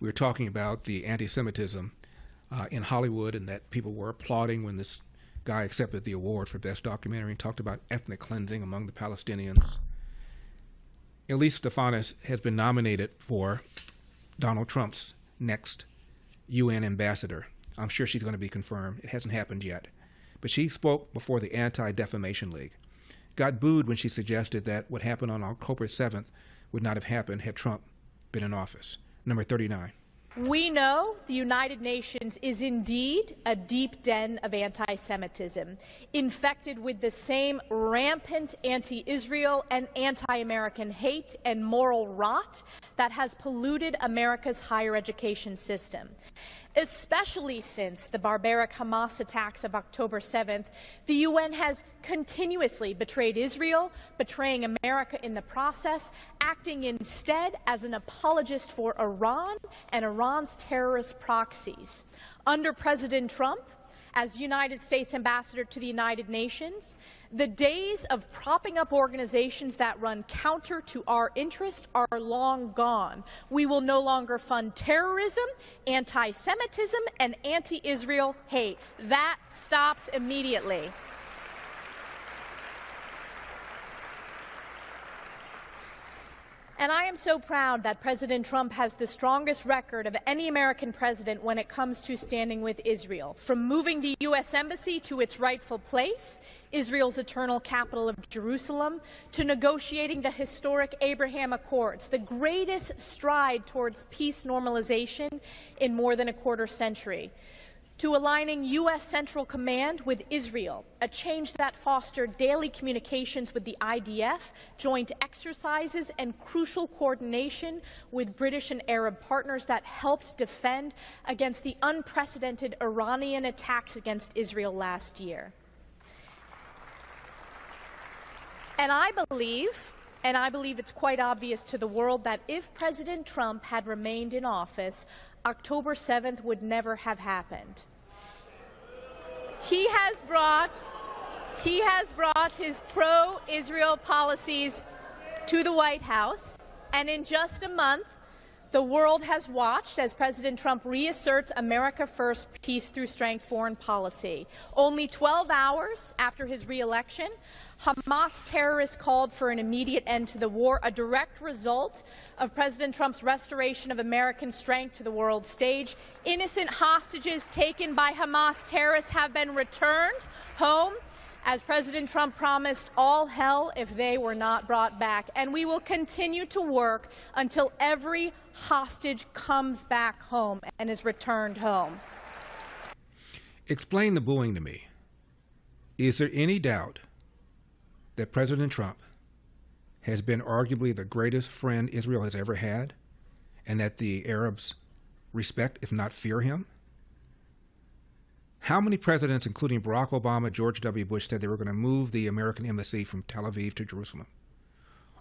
we were talking about the anti-Semitism in Hollywood, and that people were applauding when this guy accepted the award for Best Documentary and talked about ethnic cleansing among the Palestinians. Elise Stefanik has been nominated for Donald Trump's next UN ambassador. I'm sure she's going to be confirmed. It hasn't happened yet. But she spoke before the Anti-Defamation League. Got booed when she suggested that what happened on October 7th would not have happened had Trump been in office. Number 39. We know the United Nations is indeed a deep den of anti-Semitism, infected with the same rampant anti-Israel and anti-American hate and moral rot that has polluted America's higher education system. Especially since the barbaric Hamas attacks of October 7th, the UN has continuously betrayed Israel, betraying America in the process, acting instead as an apologist for Iran and Iran's terrorist proxies. Under President Trump, as United States Ambassador to the United Nations, the days of propping up organizations that run counter to our interest are long gone. We will no longer fund terrorism, anti-Semitism, and anti-Israel hate. That stops immediately. And I am so proud that President Trump has the strongest record of any American president when it comes to standing with Israel. From moving the U.S. Embassy to its rightful place, Israel's eternal capital of Jerusalem, to negotiating the historic Abraham Accords, the greatest stride towards peace normalization in more than a quarter century, to aligning U.S. Central Command with Israel, a change that fostered daily communications with the IDF, joint exercises, and crucial coordination with British and Arab partners that helped defend against the unprecedented Iranian attacks against Israel last year. And I believe it's quite obvious to the world that if President Trump had remained in office, October 7th would never have happened. He has brought his pro-Israel policies to the White House, and in just a month, the world has watched as President Trump reasserts America First peace through strength foreign policy. Only 12 hours after his re-election, Hamas terrorists called for an immediate end to the war, a direct result of President Trump's restoration of American strength to the world stage. Innocent hostages taken by Hamas terrorists have been returned home, as President Trump promised all hell if they were not brought back. And we will continue to work until every hostage comes back home and is returned home. Explain the booing to me. Is there any doubt that President Trump has been arguably the greatest friend Israel has ever had, and that the Arabs respect, if not fear, him? How many presidents, including Barack Obama, George W. Bush, said they were going to move the American embassy from Tel Aviv to Jerusalem,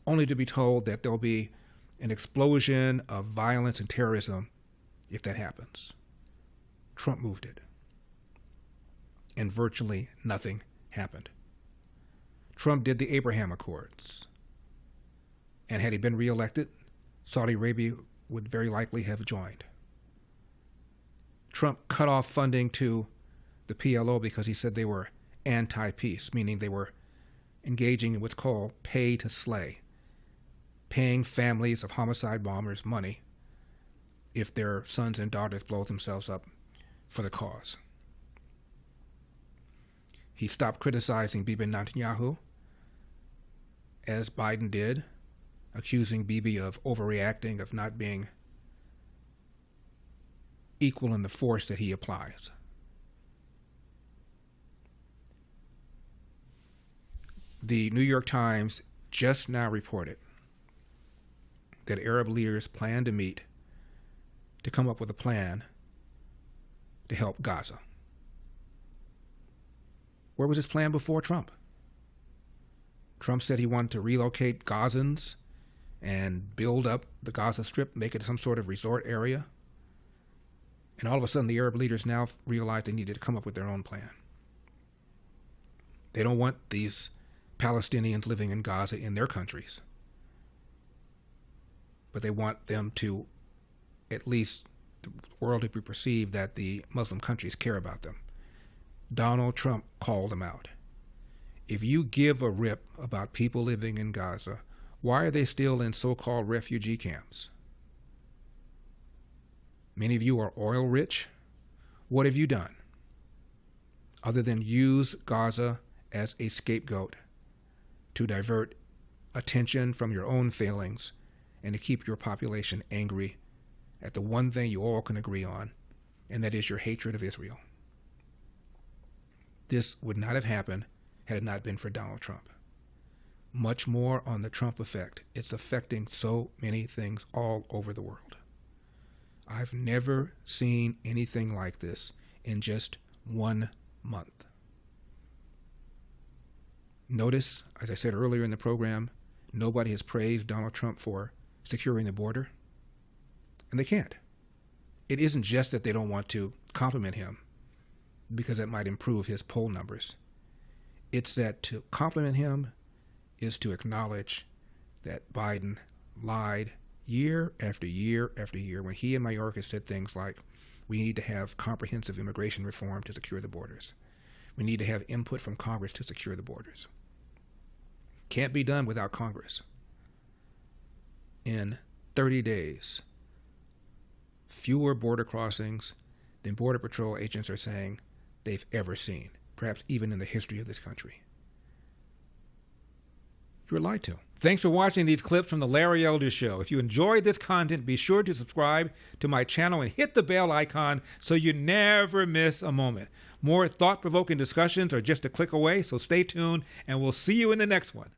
only to be told that there'll be an explosion of violence and terrorism if that happens? Trump moved it, and virtually nothing happened. Trump did the Abraham Accords, and had he been reelected, Saudi Arabia would very likely have joined. Trump cut off funding to the PLO because he said they were anti-peace, meaning they were engaging in what's called pay to slay, paying families of homicide bombers money if their sons and daughters blow themselves up for the cause. He stopped criticizing Bibi Netanyahu, as Biden did, accusing Bibi of overreacting, of not being equal in the force that he applies. The New York Times just now reported that Arab leaders plan to meet to come up with a plan to help Gaza. Where was his plan before Trump? Trump said he wanted to relocate Gazans and build up the Gaza Strip, make it some sort of resort area. And all of a sudden, the Arab leaders now realized they needed to come up with their own plan. They don't want these Palestinians living in Gaza in their countries, but they want them to at least the world to be perceived that the Muslim countries care about them. Donald Trump called them out. If you give a rip about people living in Gaza, why are they still in so-called refugee camps? Many of you are oil rich. What have you done other than use Gaza as a scapegoat to divert attention from your own failings and to keep your population angry at the one thing you all can agree on, and that is your hatred of Israel? This would not have happened had it not been for Donald Trump. Much more on the Trump effect. It's affecting so many things all over the world. I've never seen anything like this in just 1 month. Notice, as I said earlier in the program, nobody has praised Donald Trump for securing the border, and they can't. It isn't just that they don't want to compliment him because that might improve his poll numbers. It's that to compliment him is to acknowledge that Biden lied year after year after year when he and Mayorkas said things like, we need to have comprehensive immigration reform to secure the borders. We need to have input from Congress to secure the borders. Can't be done without Congress. In 30 days, fewer border crossings than Border Patrol agents are saying they've ever seen, perhaps even in the history of this country. You were lied to. Thanks for watching these clips from The Larry Elder Show. If you enjoyed this content, be sure to subscribe to my channel and hit the bell icon so you never miss a moment. More thought-provoking discussions are just a click away, so stay tuned, and we'll see you in the next one.